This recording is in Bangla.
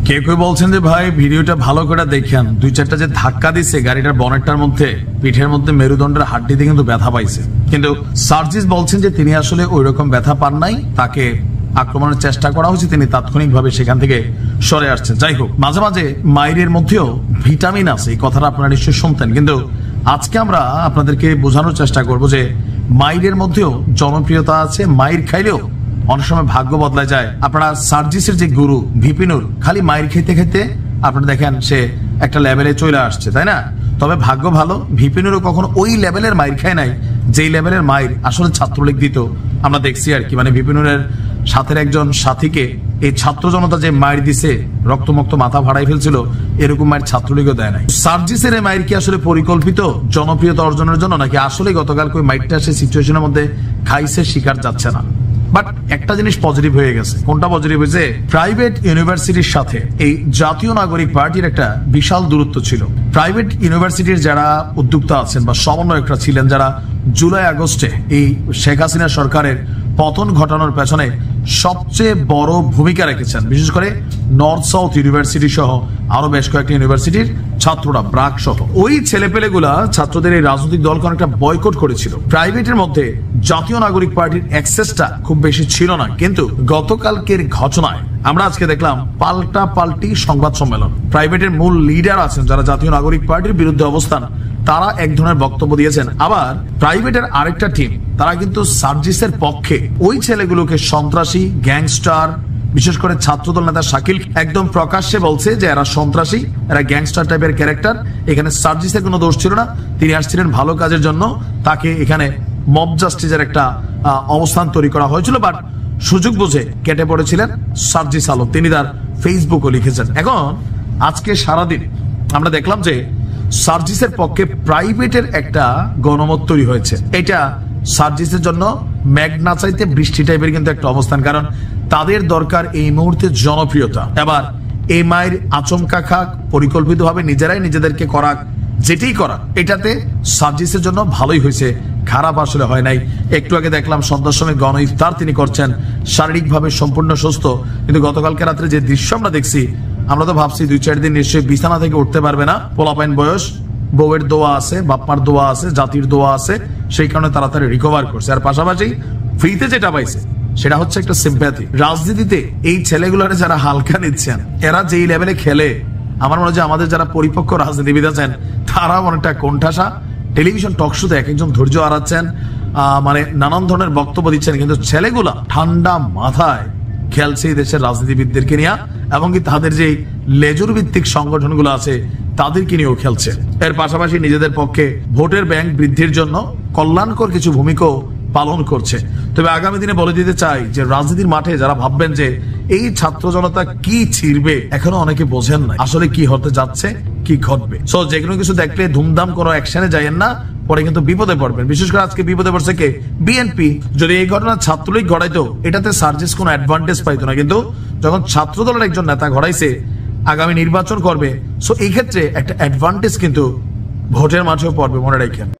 কেউ কেউ বলছেন যে ভাই ভিডিওটা ভালো করে দেখেন, 2-4টা যে ধাক্কা দিচ্ছে গাড়িটার বনেটটার মধ্যে, পিঠের মধ্যে মেরুদণ্ডের হাড্ডিতে কিন্তু ব্যথা পাইছে। কিন্তু সার্জিস বলছেন যে তিনি আসলে ওই রকম ব্যথা পান নাই, তাকে আক্রমণের চেষ্টা করা হয়েছে, তিনি তাৎক্ষণিকভাবে সেখান থেকে সরে আসছেন। যাই হোক, মাঝে মাঝে মায়ের মধ্যেও ভিটামিন আছে, এই কথাটা আপনারা নিশ্চয়ই শুনতেন, কিন্তু আজকে আমরা আপনাদেরকে বোঝানোর চেষ্টা করব যে মায়ের মধ্যেও জনপ্রিয়তা আছে, মায়ের খাইলেও অনেক সময় ভাগ্য বদলায় যায়। আপনারা সার্জিসের যে গুরু ভিপিনুর খালি মায়ের খেতে খেতে আপনারা দেখেন সে একটা লেভেলে চলে আসছে, তাই না? তবে ভাগ্য ভালো, ভিপিনুরও কখনো ওই লেভেলের মায়ের খায় নাই যেই লেভেলের মায়ের আসলে ছাত্রলীগ দিত। আমরা দেখছি আর কি, মানে ভিপিনুরের সাথের একজন সাথীকে এই ছাত্র জনতা যে মায়ের দিছে, রক্তমুক্ত মাথা ভাড়াই ফেলছিল, এরকম মায়ের ছাত্রলীগও দেয় নাই। সার্জিসের এই মায়ের কি আসলে পরিকল্পিত জনপ্রিয়তা অর্জনের জন্য, নাকি আসলে গতকাল ওই মাইরটা সে সিচুয়েশনের মধ্যে খাইছে, শিকার যাচ্ছে না? বাট একটা জিনিস পজিটিভ হয়ে গেছে। কোনটা পজিটিভ হয়েছে? প্রাইভেট ইউনিভার্সিটির সাথে এই জাতীয় নাগরিক পার্টির একটা বিশাল দূরত্ব ছিল। প্রাইভেট ইউনিভার্সিটির যারা উদ্যোক্তা আছেন বা সমন্বয়করা ছিলেন, যারা জুলাই আগস্টে এই শেখ হাসিনা সরকারের পতন ঘটানোর পেছনে সবচেয়ে বড় ভূমিকা রেখেছেন, বিশেষ করে নর্থ সাউথ ইউনিভার্সিটি সহ আরো বেশ কয়েকটি ইউনিভার্সিটির ছাত্ররা, ব্রাক সহ, ওই ছেলেপেলেগুলা ছাত্রদের এই রাজনৈতিক দলকে অনেকটা বয়কট করেছিল। প্রাইভেটের মধ্যে জাতীয় নাগরিক পার্টির অ্যাক্সেসটা খুব বেশি ছিল না, কিন্তু গতকালকের ঘটনায় আমরা আজকে দেখলাম পাল্টা পাল্টি সংবাদ সম্মেলন। প্রাইভেটের মূল লিডার আছেন যারা জাতীয় নাগরিক পার্টির বিরুদ্ধে অবস্থান, তারা এক ধরনের বক্তব্য দিয়েছেন। আবার প্রাইভেটের আরেকটা টিম, তারা কিন্তু সার্জিসের পক্ষে, ওই ছেলেগুলোকে সন্ত্রাসী, গ্যাংস্টার, বিশেষ করে ছাত্রদল নেতা শাকিল একদম প্রকাশ্যে বলছে যে এরা সন্ত্রাসী, এরা গ্যাংস্টার টাইপের ক্যারেক্টার। এখানে সার্জিসের কোনো দোষ ছিল না, তিনি আসছিলেন ভালো কাজের জন্য, তাকে এখানে মব জাস্টিসের একটা অবস্থান তৈরি করা হয়েছিল। বাট সুযোগ বুঝে কেটে পড়েছিলেন সার্জিস আলম, তিনি তার ফেসবুকও লিখেছেন। এখন আজকে সারাদিন আমরা দেখলাম যে সার্জিসের পক্ষে প্রাইভেটের একটা গণমত তৈরি হয়েছে। এটা সার্জিসের জন্য মেঘ না চাইতে বৃষ্টি টাইপের কিন্তু একটা অবস্থান, কারণ তাদের দরকার এই মুহূর্তে জনপ্রিয়তা। এবার এই মায়ের আচমকা খাক, পরিকল্পিতভাবে নিজেরাই নিজেদেরকে করাক, যেটাই করা, এটাতে সার্জিসের জন্য ভালোই হয়েছে, খারাপ আসলে হয় নাই। একটু আগে দেখলাম সন্ধ্যার সময় গণ ইফতার তিনি করছেন, শারীরিকভাবে সম্পূর্ণ সুস্থ। কিন্তু গতকালকে রাত্রে যে দৃশ্য আমরা দেখছি, আমরা তো ভাবছি 2-4 দিন নিশ্চয়ই বিছানা থেকে উঠতে পারবে না, পোলাপাইন বয়স, বউয়ের দোয়া আছে, বাপ্পার দোয়া আছে, জাতির দোয়া আছে, সেই কারণে তাড়াতাড়ি রিকভার করছে। আর পাশাপাশি ফ্রিতে যেটা পাইছে সেটা হচ্ছে একটা সিম্প্যাথি। রাজনীতিতে এই ছেলেগুলোরে যারা হালকা নিচ্ছেন, এরা যেই লেভেলে খেলে, আমার মনে হয় আমাদের যারা পরিপক্ক রাজনীতিবিদ আছেন তারা অনেকটা কোণঠাসা। টেলিভিশন টক শোতে এক একজন ধৈর্য হারাচ্ছেন, মানে নানান ধরনের বক্তব্য দিচ্ছেন, কিন্তু ছেলেগুলা ঠান্ডা মাথায় খেলছে এই দেশের রাজনীতিবিদদেরকে নিয়ে, এমনকি তাদের যে লেজুর ভিত্তিক সংগঠনগুলো আছে তাদেরকে নিয়েও খেলছে। এর পাশাপাশি নিজেদের পক্ষে ভোটের ব্যাংক বৃদ্ধির জন্য কল্যাণকর কিছু ভূমিকাও পালন করছে। তবে আগামী দিনে বলে দিতে চাই যে রাজনীতির মাঠে যারা ভাববেন যে এই ছাত্র জনতা কি ছিড়বে, এখনো অনেকে বোঝেন না আসলে কি হতে যাচ্ছে, কি ঘটবে। সো যে কোনো কিছু দেখলে ধুমধাম কোনো অ্যাকশনে যাইয়েন না, পরে কিন্তু বিপদে পড়বেন। বিশেষ করে আজকে বিপদে পড়ছে কে? বিএনপি। যদি এই ঘটনা ছাত্রলীগ ঘটাইতো, এটাতে সার্জিস কোনো অ্যাডভান্টেজ পাইতো না, কিন্তু যখন ছাত্র দলের একজন নেতা ঘটাইছে, আগামী নির্বাচন করবে, সো এই ক্ষেত্রে একটা অ্যাডভান্টেজ কিন্তু ভোটের মাঠেও পড়বে, মনে রাখেন।